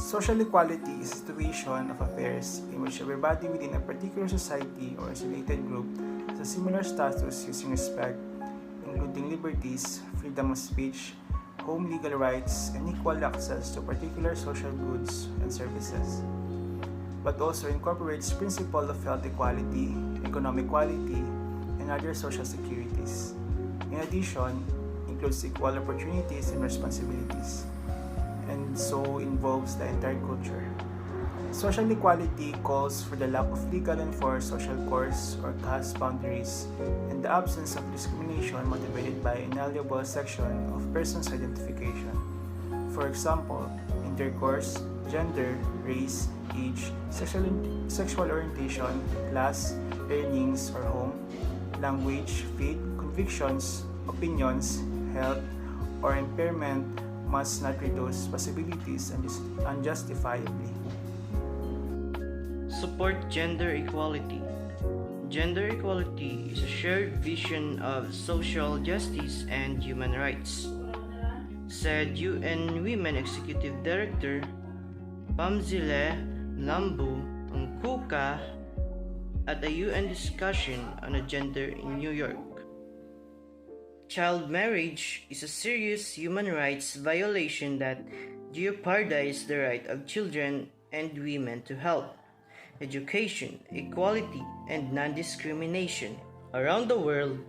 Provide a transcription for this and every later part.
Social equality is a situation of affairs in which everybody within a particular society or isolated group has a similar status using respect, including liberties, freedom of speech, home legal rights, and equal access to particular social goods and services, but also incorporates principle of health equality, economic equality, and other social securities. In addition, includes equal opportunities and responsibilities, and so involves the entire culture. Social equality calls for the lack of legal enforced social course or caste boundaries and the absence of discrimination motivated by inalienable section of person's identification. For example, intercourse, gender, race, age, sexual orientation, class, earnings or home, language, faith, convictions, opinions, health, or impairment must not reduce possibilities unjustifiably. Support gender equality. Gender equality is a shared vision of social justice and human rights, said UN Women Executive Director Pamzile Lambu Ngkuka at a UN discussion on gender in New York. Child marriage is a serious human rights violation that jeopardizes the right of children and women to health, education, equality, and non-discrimination. Around the world,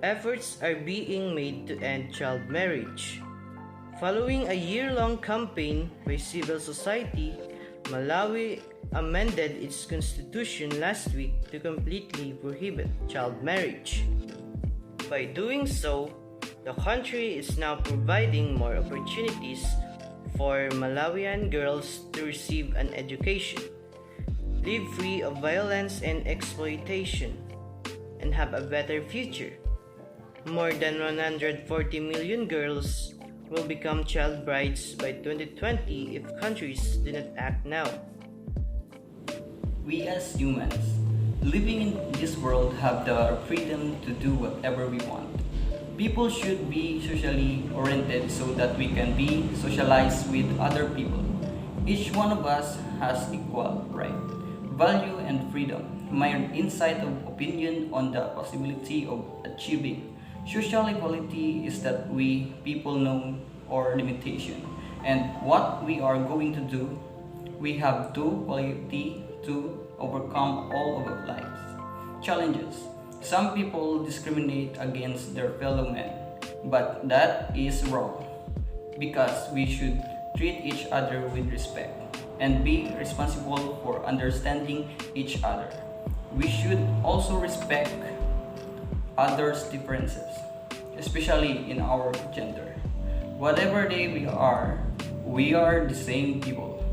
efforts are being made to end child marriage. Following a year-long campaign by civil society, Malawi amended its constitution last week to completely prohibit child marriage. By doing so, the country is now providing more opportunities for Malawian girls to receive an education, live free of violence and exploitation, and have a better future. More than 140 million girls will become child brides by 2020 if countries do not act now. We as humans, living in this world, have the freedom to do whatever we want. People should be socially oriented so that we can be socialized with other people. Each one of us has equal right, value, and freedom. My insight of opinion on the possibility of achieving social equality is that we people know our limitation and what we are going to do. We have two quality to overcome all of our lives challenges. Some people discriminate against their fellow men, but that is wrong because we should treat each other with respect and be responsible for understanding each other. We should also respect others' differences, especially in our gender. Whatever day we are the same people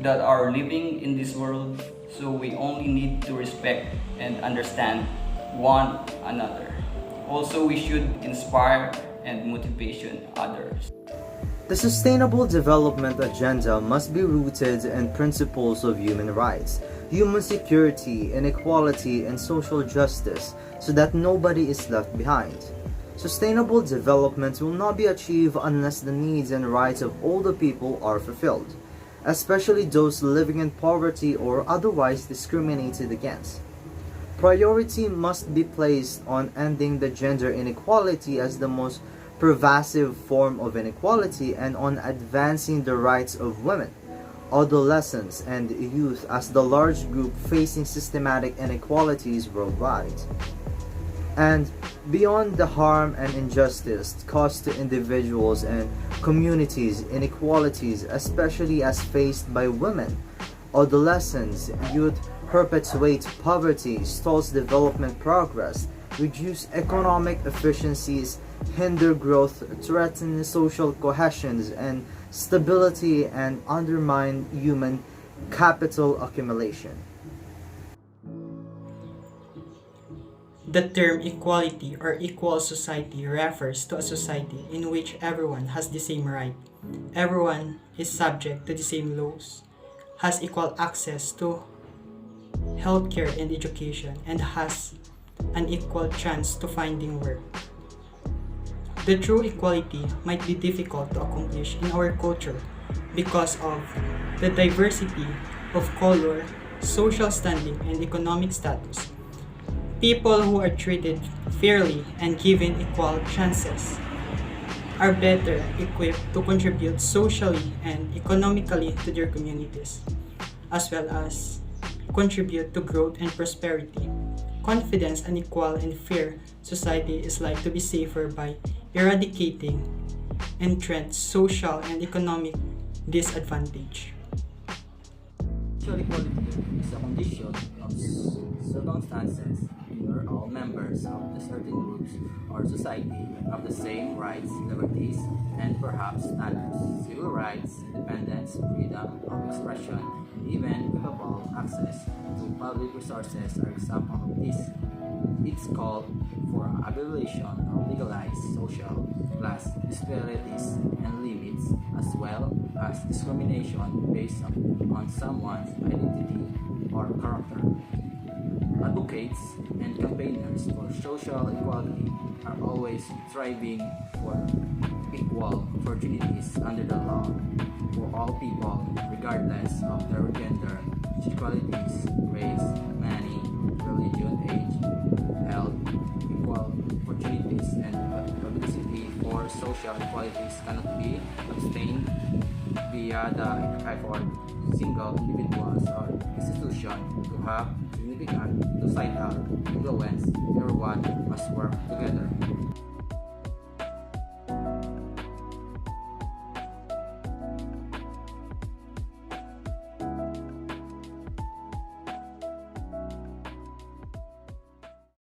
that are living in this world, so we only need to respect and understand one another. Also, we should inspire and motivation others. The Sustainable Development Agenda must be rooted in principles of human rights, human security, inequality, and social justice so that nobody is left behind. Sustainable development will not be achieved unless the needs and rights of all the people are fulfilled, especially those living in poverty or otherwise discriminated against. Priority must be placed on ending the gender inequality as the most pervasive form of inequality and on advancing the rights of women, adolescents, and youth as the large group facing systematic inequalities worldwide. And beyond the harm and injustice caused to individuals and communities, inequalities, especially as faced by women, adolescents, youth, perpetuate poverty, stalls development progress, reduce economic efficiencies, hinder growth, threaten social cohesion and stability, and undermine human capital accumulation. The term equality or equal society refers to a society in which everyone has the same right, everyone is subject to the same laws, has equal access to healthcare and education, and has an equal chance to finding work. The true equality might be difficult to accomplish in our culture because of the diversity of color, social standing, and economic status. People who are treated fairly and given equal chances are better equipped to contribute socially and economically to their communities, as well as contribute to growth and prosperity. Confidence, an equal and fair society is like to be safer by eradicating entrenched social and economic disadvantage. Social equality is a condition of circumstances where all members of the certain groups or society have the same rights, liberties, and perhaps standards. Civil rights, independence, freedom of expression, and even equitable access to public resources are examples of this. It's called for an abolition of legalized social class disparities and limits, as well as discrimination based on someone's identity or character. Advocates and campaigners for social equality are always striving for equal opportunities under the law for all people, regardless of their gender, sexualities, race, money, religion, age, health. Equal opportunities and publicity for social equalities cannot be obtained via the effort of single individuals or institutions to have significant societal influence. Everyone must work together.